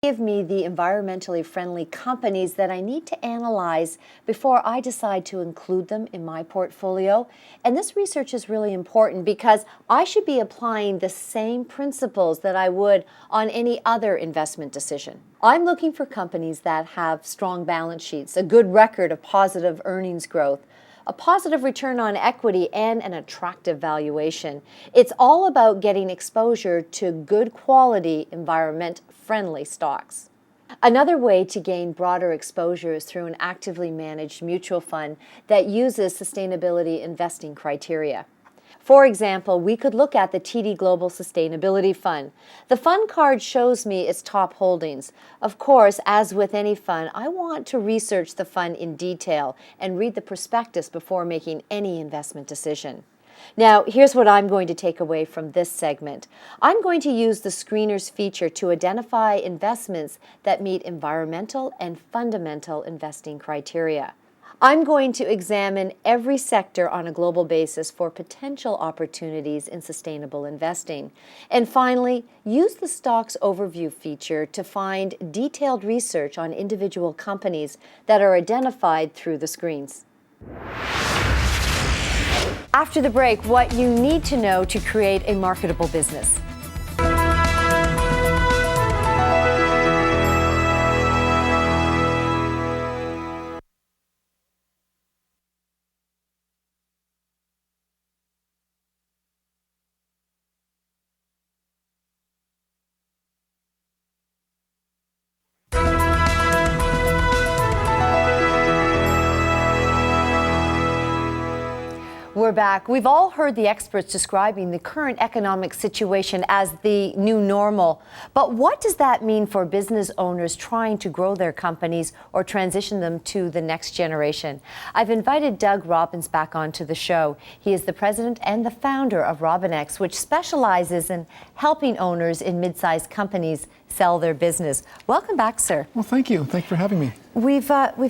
Give me the environmentally friendly companies that I need to analyze before I decide to include them in my portfolio. And this research is really important because I should be applying the same principles that I would on any other investment decision. I'm looking for companies that have strong balance sheets, a good record of positive earnings growth, a positive return on equity, and an attractive valuation. It's all about getting exposure to good quality, environment-friendly stocks. Another way to gain broader exposure is through an actively managed mutual fund that uses sustainability investing criteria. For example, we could look at the TD Global Sustainability Fund. The fund card shows me its top holdings. Of course, as with any fund, I want to research the fund in detail and read the prospectus before making any investment decision. Now, here's what I'm going to take away from this segment. I'm going to use the screeners feature to identify investments that meet environmental and fundamental investing criteria. I'm going to examine every sector on a global basis for potential opportunities in sustainable investing. And finally, use the stocks overview feature to find detailed research on individual companies that are identified through the screens. After the break, what you need to know to create a marketable business. We're back. We've all heard the experts describing the current economic situation as the new normal. But what does that mean for business owners trying to grow their companies or transition them to the next generation? I've invited Doug Robbins back onto the show. He is the president and the founder of Robinex, which specializes in helping owners in mid-sized companies sell their business. Welcome back, sir. Well, thank you. Thanks for having me. We've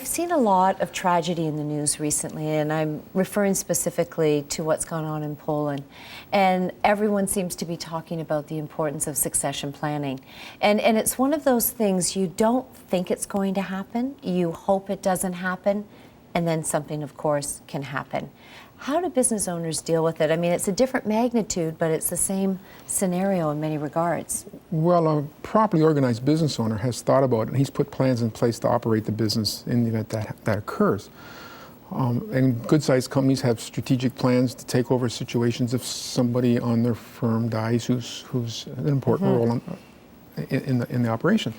seen a lot of tragedy in the news recently, and I'm referring specifically to what's gone on in Poland. And everyone seems to be talking about the importance of succession planning. And it's one of those things you don't think it's going to happen, you hope it doesn't happen, and then something, of course, can happen. How do business owners deal with it? I mean, it's a different magnitude, but it's the same scenario in many regards. Well, a properly organized business owner has thought about it, and he's put plans in place to operate the business in the event that occurs. And good-sized companies have strategic plans to take over situations if somebody on their firm dies who's an important role in the operation.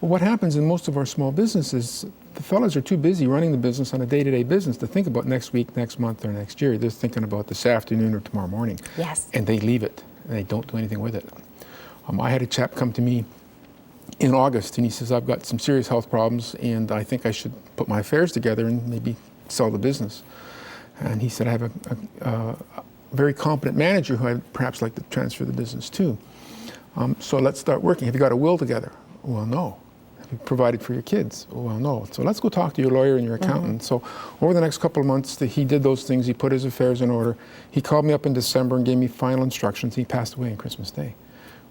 But what happens in most of our small businesses, the fellows are too busy running the business on a day-to-day business to think about next week, next month, or next year. They're thinking about this afternoon or tomorrow morning. Yes. And they leave it, and they don't do anything with it. I had a chap come to me in August, and he says, I've got some serious health problems, and I think I should put my affairs together and maybe sell the business. And he said, I have a very competent manager who I'd perhaps like to transfer the business to. So let's start working. Have you got a will together? Well, no. Provided for your kids? Well, no. So let's go talk to your lawyer and your accountant. So over the next couple of months, he did those things. He put his affairs in order. He called me up in December and gave me final instructions. He passed away on Christmas Day.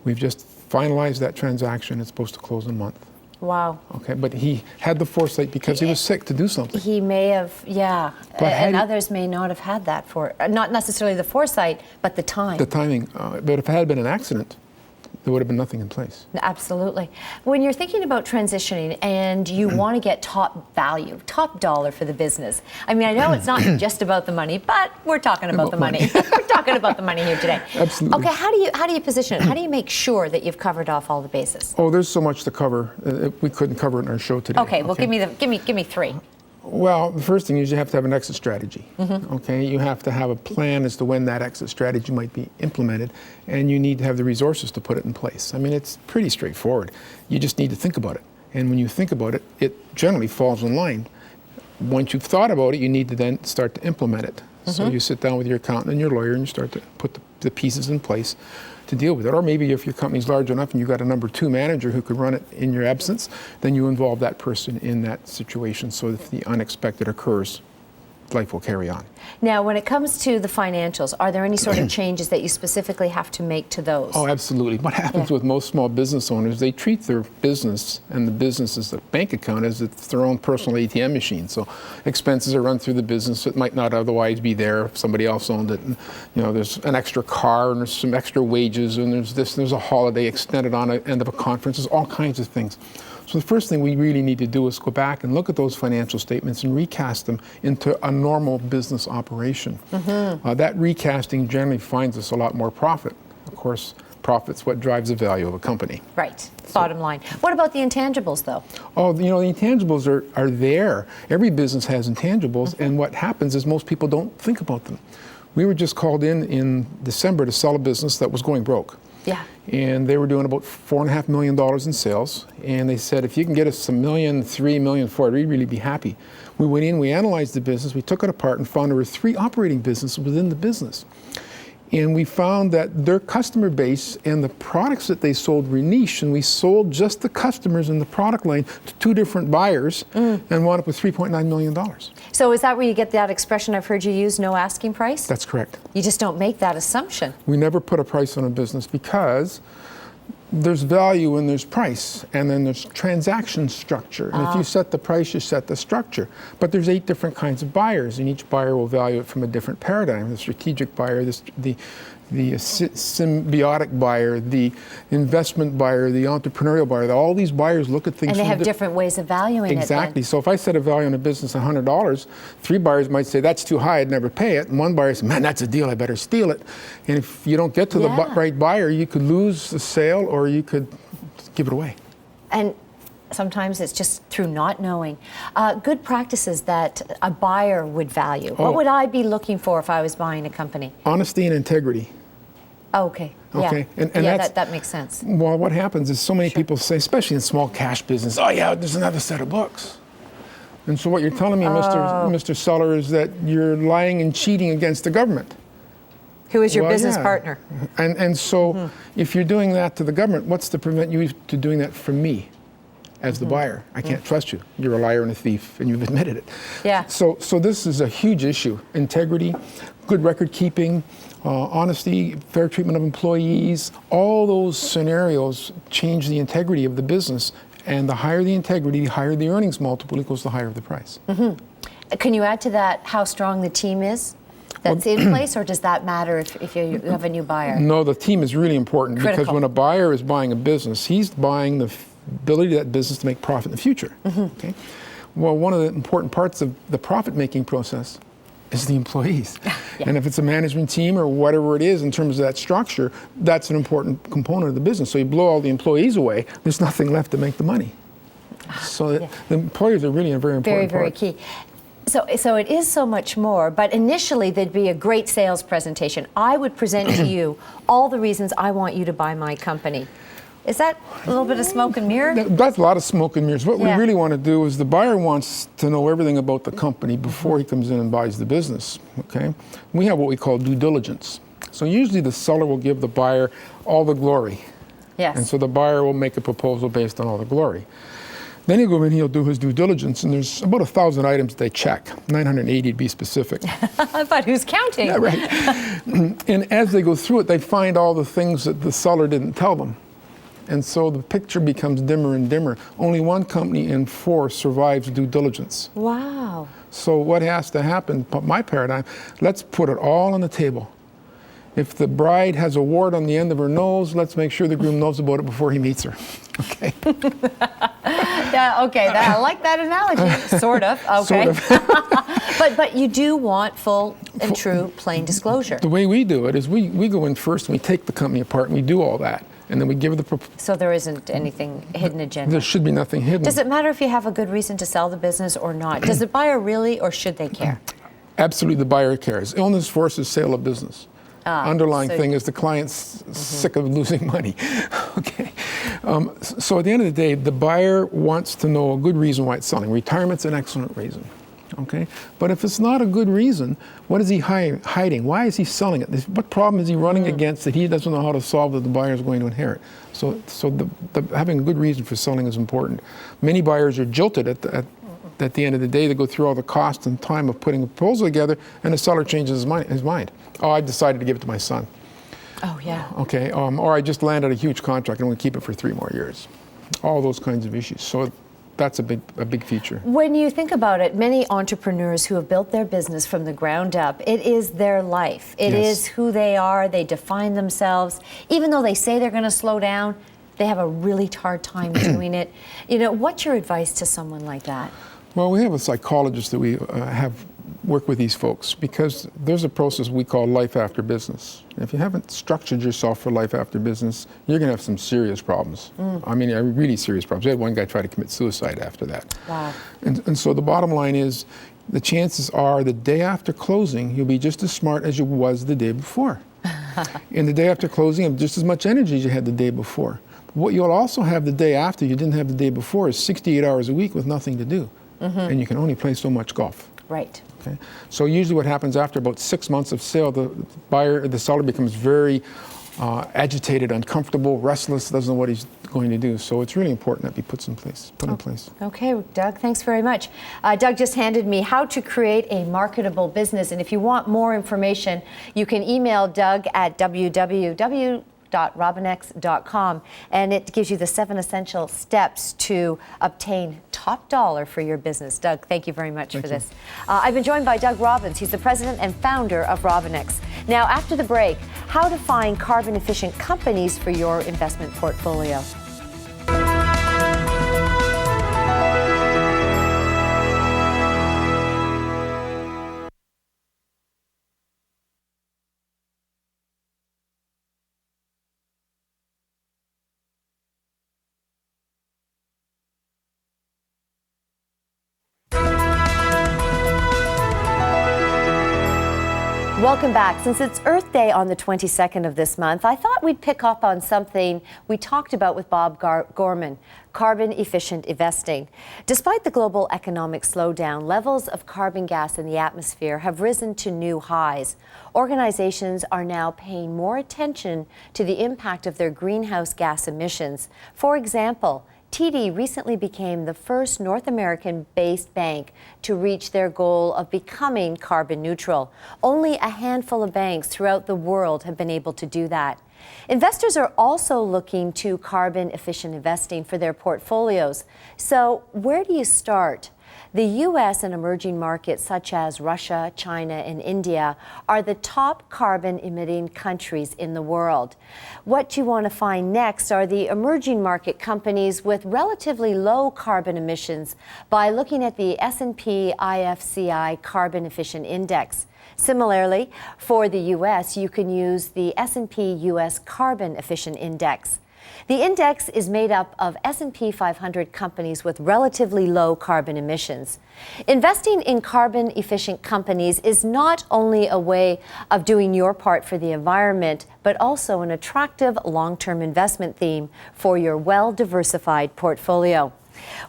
We've just finalized that transaction. It's supposed to close in a month. Wow. Okay, but he had the foresight because he was sick to do something. He may have, yeah, and others may not have had that not necessarily the foresight, but the time. The timing. But if it had been an accident, there would have been nothing in place. Absolutely. When you're thinking about transitioning and you want to get top value, top dollar for the business, I mean, I know it's not just about the money, but we're talking about the money. We're talking about the money here today. Absolutely. Okay, how do you position it? How do you make sure that you've covered off all the bases? Oh, there's so much to cover. We couldn't cover it in our show today. Okay, well, give me three. Well, the first thing is you have to have an exit strategy. Okay, you have to have a plan as to when that exit strategy might be implemented, and you need to have the resources to put it in place. I mean, it's pretty straightforward. You just need to think about it, and when you think about it, it generally falls in line. Once you've thought about it, you need to then start to implement it. So you sit down with your accountant and your lawyer, and you start to put the pieces in place to deal with it. Or maybe if your company's large enough and you've got a number two manager who could run it in your absence, then you involve that person in that situation so if the unexpected occurs, life will carry on. Now, when it comes to the financials, are there any sort of changes that you specifically have to make to those? Oh, absolutely. What happens with most small business owners, they treat their business and the business as a bank account as it's their own personal ATM machine. So expenses are run through the business that might not otherwise be there if somebody else owned it. And, there's an extra car and there's some extra wages and there's a holiday extended on the end of a conference. There's all kinds of things. So the first thing we really need to do is go back and look at those financial statements and recast them into a normal business operation. That recasting generally finds us a lot more profit. Of course, profit's what drives the value of a company. Right. Bottom line. What about the intangibles, though? Oh, the intangibles are there. Every business has intangibles, and what happens is most people don't think about them. We were just called in December to sell a business that was going broke. Yeah. And they were doing about $4.5 million in sales. And they said, if you can get us $1 million, $3 million, $4 million, we'd really be happy. We went in, we analyzed the business, we took it apart and found there were 3 operating businesses within the business. And we found that their customer base and the products that they sold were niche, and we sold just the customers in the product line to 2 different buyers and wound up with $3.9 million. So is that where you get that expression I've heard you use, no asking price? That's correct. You just don't make that assumption. We never put a price on a business because there's value and there's price, and then there's transaction structure. And if you set the price, you set the structure. But there's 8 different kinds of buyers, and each buyer will value it from a different paradigm. The strategic buyer, the symbiotic buyer, the investment buyer, the entrepreneurial buyer. All these buyers look at things. And they have different ways of valuing it. Exactly. So if I set a value on a business $100, 3 buyers might say, that's too high, I'd never pay it. And 1 buyer says, man, that's a deal, I better steal it. And if you don't get to the right buyer, you could lose the sale or you could give it away. And sometimes it's just through not knowing. Good practices that a buyer would value. What would I be looking for if I was buying a company? Honesty and integrity. Oh, okay. Okay. Yeah. And that makes sense. Well, what happens is so many people say, especially in small cash business, oh yeah, there's another set of books. And so what you're telling me, Mr. Seller, is that you're lying and cheating against the government. Who is your business partner? And so if you're doing that to the government, what's to prevent you to doing that from me as the buyer? I can't trust you. You're a liar and a thief, and you've admitted it. Yeah. So this is a huge issue. Integrity, good record keeping, honesty, fair treatment of employees, all those scenarios change the integrity of the business. And the higher the integrity, the higher the earnings multiple equals the higher the price. Can you add to that how strong the team is that's in place, or does that matter if you have a new buyer? No, the team is really important. Critical. Because when a buyer is buying a business, he's buying the ability of that business to make profit in the future. Okay? Well, one of the important parts of the profit-making process is the employees. And if it's a management team or whatever it is in terms of that structure, that's an important component of the business. So you blow all the employees away, there's nothing left to make the money. So the employers are really a very important Very part. key. So it is so much more, but initially there'd be a great sales presentation. I would present to you all the reasons I want you to buy my company. Is that a little bit of smoke and mirror? That's a lot of smoke and mirrors. What we really want to do is the buyer wants to know everything about the company before he comes in and buys the business. Okay? We have what we call due diligence. So usually the seller will give the buyer all the glory. Yes. And so the buyer will make a proposal based on all the glory. Then he'll go in, he'll do his due diligence, and there's about 1,000 items they check, 980 to be specific. But who's counting? Yeah, right. And as they go through it, they find all the things that the seller didn't tell them. And so the picture becomes dimmer and dimmer. Only 1 company in 4 survives due diligence. Wow. So what has to happen, my paradigm, let's put it all on the table. If the bride has a wart on the end of her nose, let's make sure the groom knows about it before he meets her. Okay. I like that analogy. Sort of. Okay. Sort of. But you do want full and true plain disclosure. The way we do it is we go in first and we take the company apart and we do all that. And then we give the So there isn't anything hidden agenda? There should be nothing hidden. Does it matter if you have a good reason to sell the business or not? Does the buyer really, or should they care? Absolutely, the buyer cares. Illness forces sale of business. Underlying thing is the client's sick of losing money. Okay. So at the end of the day, the buyer wants to know a good reason why it's selling. Retirement's an excellent reason. Okay. But if it's not a good reason, what is he hiding? Why is he selling it? What problem is he running against that he doesn't know how to solve that the buyer is going to inherit? So having a good reason for selling is important. Many buyers are jilted at at the end of the day, they go through all the cost and time of putting a proposal together, and the seller changes his mind. Oh, I decided to give it to my son. Oh, yeah. Okay, or I just landed a huge contract and I'm going to keep it for 3 more years. All those kinds of issues. So that's a big feature. When you think about it, many entrepreneurs who have built their business from the ground up, it is their life. It is who they are. They define themselves. Even though they say they're going to slow down, they have a really hard time doing it. You know, what's your advice to someone like that? Well, we have a psychologist that we have work with these folks, because there's a process we call life after business. If you haven't structured yourself for life after business, you're going to have some serious problems. I mean, really serious problems. We had one guy try to commit suicide after that. Wow. And so the bottom line is, the chances are the day after closing, you'll be just as smart as you was the day before. And the day after closing, you have just as much energy as you had the day before. What you'll also have the day after you didn't have the day before is 68 hours a week with nothing to do. And you can only play so much golf. Right. Okay. So usually what happens after about 6 months of sale, the seller becomes very agitated, uncomfortable, restless, doesn't know what he's going to do. So it's really important that we put in place. Okay, Doug, thanks very much. Doug just handed me how to create a marketable business. And if you want more information, you can email Doug at www.robinex.com, and it gives you the 7 essential steps to obtain top dollar for your business. Doug, thank you very much for this. I've been joined by Doug Robbins. He's the president and founder of Robinex. Now, after the break, how to find carbon efficient companies for your investment portfolio. Welcome back. Since it's Earth Day on the 22nd of this month, I thought we'd pick up on something we talked about with Bob Gorman, carbon efficient investing. Despite the global economic slowdown, levels of carbon gas in the atmosphere have risen to new highs. Organizations are now paying more attention to the impact of their greenhouse gas emissions. For example, TD recently became the first North American-based bank to reach their goal of becoming carbon neutral. Only a handful of banks throughout the world have been able to do that. Investors are also looking to carbon-efficient investing for their portfolios. So where do you start? The U.S. and emerging markets such as Russia, China, and India are the top carbon-emitting countries in the world. What you want to find next are the emerging market companies with relatively low carbon emissions by looking at the S&P IFCI Carbon Efficient Index. Similarly, for the U.S., you can use the S&P U.S. Carbon Efficient Index. The index is made up of S&P 500 companies with relatively low carbon emissions. Investing in carbon-efficient companies is not only a way of doing your part for the environment, but also an attractive long-term investment theme for your well-diversified portfolio.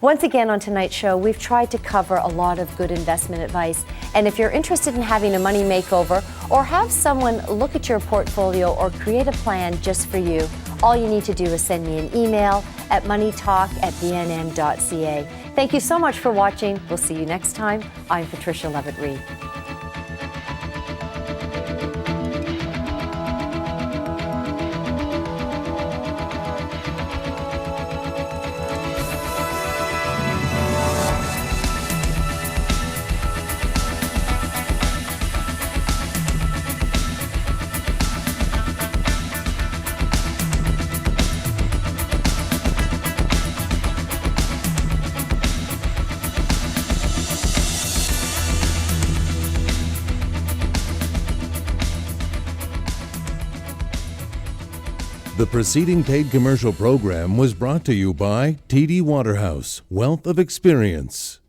Once again on tonight's show, we've tried to cover a lot of good investment advice. And if you're interested in having a money makeover or have someone look at your portfolio or create a plan just for you, all you need to do is send me an email at moneytalk@bnn.ca. Thank you so much for watching. We'll see you next time. I'm Patricia Levitt-Reed. The preceding paid commercial program was brought to you by TD Waterhouse, Wealth of Experience.